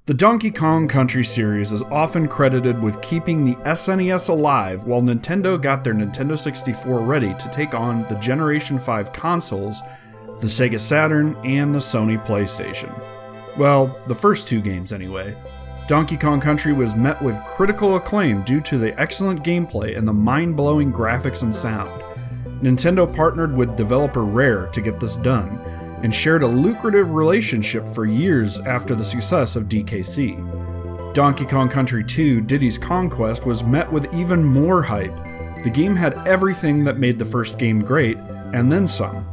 The Donkey Kong Country series is often credited with keeping the SNES alive while Nintendo got their Nintendo 64 ready to take on the Generation 5 consoles, the Sega Saturn, and the Sony PlayStation. Well, the first two games anyway. Donkey Kong Country was met with critical acclaim due to the excellent gameplay and the mind-blowing graphics and sound. Nintendo partnered with developer Rare to get this done, and shared a lucrative relationship for years after the success of DKC. Donkey Kong Country 2 Diddy's Conquest was met with even more hype. The game had everything that made the first game great, and then some.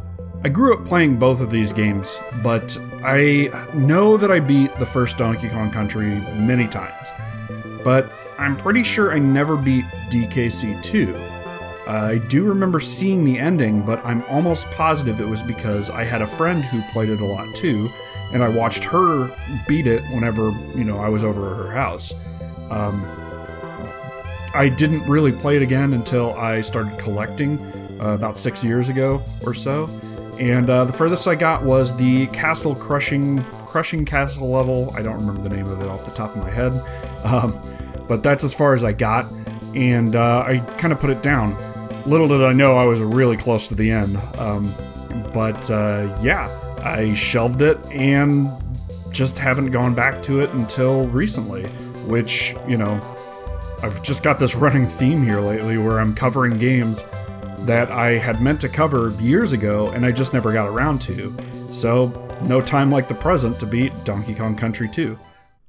I grew up playing both of these games, but I know that I beat the first Donkey Kong Country many times. But I'm pretty sure I never beat DKC 2. I do remember seeing the ending, but I'm almost positive it was because I had a friend who played it a lot too, and I watched her beat it whenever, I was over at her house. I didn't really play it again until I started collecting about 6 years ago or so, and the furthest I got was the castle crushing castle level. I don't remember the name of it off the top of my head, but that's as far as I got, and I kind of put it down. Little did I know I was really close to the end, yeah, I shelved it and just haven't gone back to it until recently, which, I've just got this running theme here lately where I'm covering games that I had meant to cover years ago and I just never got around to, so no time like the present to beat Donkey Kong Country 2.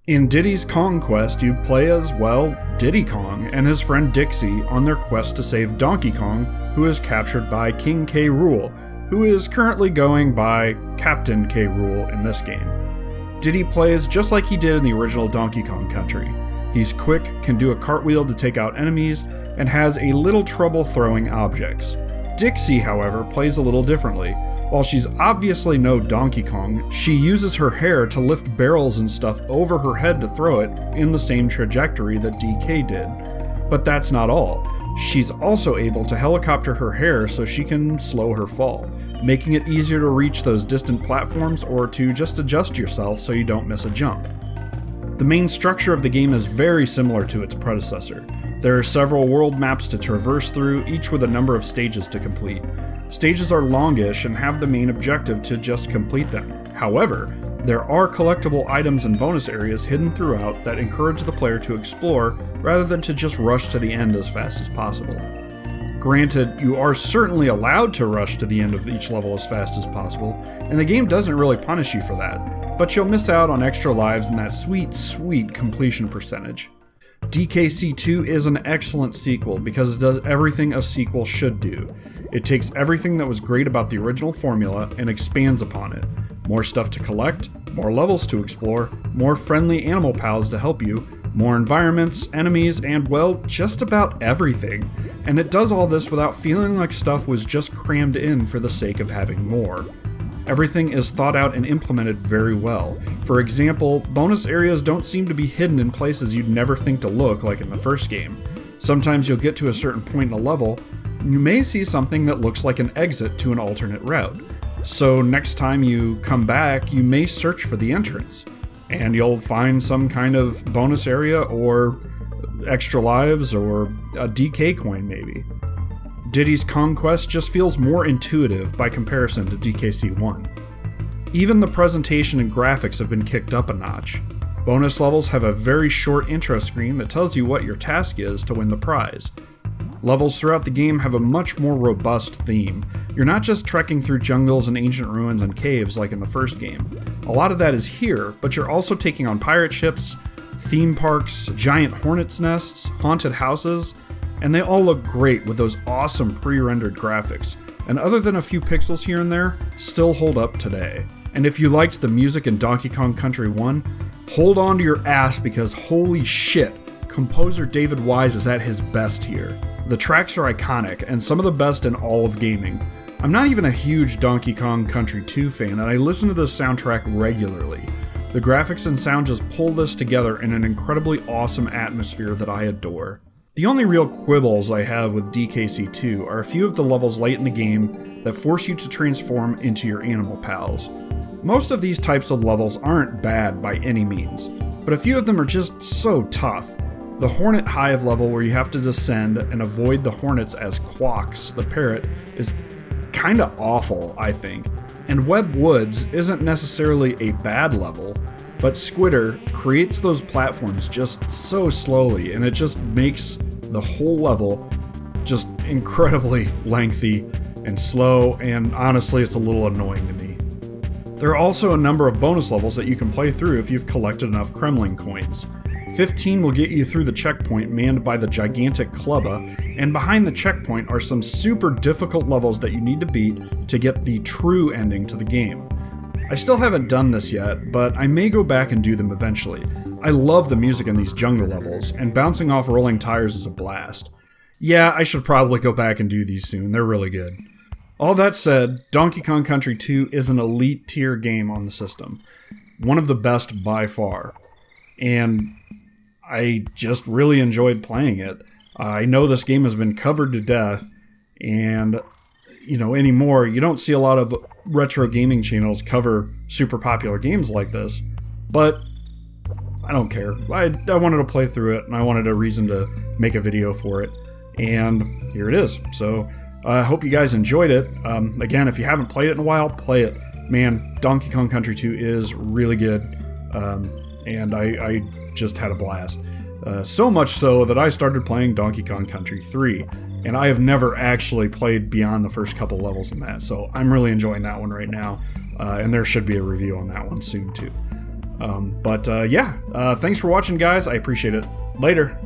In Diddy's Conquest, you play as, well, Diddy Kong and his friend Dixie on their quest to save Donkey Kong, who is captured by King K. Rool, who is currently going by Captain K. Rool in this game. Diddy plays just like he did in the original Donkey Kong Country. He's quick, can do a cartwheel to take out enemies, and has a little trouble throwing objects. Dixie, however, plays a little differently. While she's obviously no Donkey Kong, she uses her hair to lift barrels and stuff over her head to throw it in the same trajectory that DK did. But that's not all. She's also able to helicopter her hair so she can slow her fall, making it easier to reach those distant platforms or to just adjust yourself so you don't miss a jump. The main structure of the game is very similar to its predecessor. There are several world maps to traverse through, each with a number of stages to complete. Stages are longish and have the main objective to just complete them. However, there are collectible items and bonus areas hidden throughout that encourage the player to explore rather than to just rush to the end as fast as possible. Granted, you are certainly allowed to rush to the end of each level as fast as possible, and the game doesn't really punish you for that, but you'll miss out on extra lives and that sweet, sweet completion percentage. DKC 2 is an excellent sequel because it does everything a sequel should do. It takes everything that was great about the original formula and expands upon it. More stuff to collect, more levels to explore, more friendly animal pals to help you, more environments, enemies, and, well, just about everything. And it does all this without feeling like stuff was just crammed in for the sake of having more. Everything is thought out and implemented very well. For example, bonus areas don't seem to be hidden in places you'd never think to look like in the first game. Sometimes you'll get to a certain point in a level, you may see something that looks like an exit to an alternate route. So next time you come back, you may search for the entrance, and you'll find some kind of bonus area or extra lives or a DK coin maybe. Diddy's Conquest just feels more intuitive by comparison to DKC 1. Even the presentation and graphics have been kicked up a notch. Bonus levels have a very short intro screen that tells you what your task is to win the prize. Levels throughout the game have a much more robust theme. You're not just trekking through jungles and ancient ruins and caves like in the first game. A lot of that is here, but you're also taking on pirate ships, theme parks, giant hornets' nests, haunted houses, and they all look great with those awesome pre-rendered graphics, and other than a few pixels here and there, still hold up today. And if you liked the music in Donkey Kong Country 1, hold on to your ass because holy shit, composer David Wise is at his best here. The tracks are iconic, and some of the best in all of gaming. I'm not even a huge Donkey Kong Country 2 fan, and I listen to this soundtrack regularly. The graphics and sound just pull this together in an incredibly awesome atmosphere that I adore. The only real quibbles I have with DKC 2 are a few of the levels late in the game that force you to transform into your animal pals. Most of these types of levels aren't bad by any means. but a few of them are just so tough. The Hornet Hive level, where you have to descend and avoid the hornets as Quawks, the parrot, is kinda awful, I think. And Web Woods isn't necessarily a bad level, but Squitter creates those platforms just so slowly, and it just makes the whole level just incredibly lengthy and slow, and honestly, it's a little annoying to me. There are also a number of bonus levels that you can play through if you've collected enough Kremling coins. 15 will get you through the checkpoint manned by the gigantic Clubba, and behind the checkpoint are some super difficult levels that you need to beat to get the true ending to the game. I still haven't done this yet, but I may go back and do them eventually. I love the music in these jungle levels, and bouncing off rolling tires is a blast. Yeah, I should probably go back and do these soon, they're really good. All that said, Donkey Kong Country 2 is an elite tier game on the system. One of the best by far. And I just really enjoyed playing it. I know this game has been covered to death, and, you know, anymore, you don't see a lot of retro gaming channels cover super popular games like this, but I don't care. I wanted to play through it, and I wanted a reason to make a video for it, and here it is. So I hope you guys enjoyed it. Again, if you haven't played it in a while, play it. Man, Donkey Kong Country 2 is really good, and I just had a blast. So much so that I started playing Donkey Kong Country 3, and I have never actually played beyond the first couple levels in that, so I'm really enjoying that one right now, and there should be a review on that one soon too. Yeah, thanks for watching, guys. I appreciate it. Later.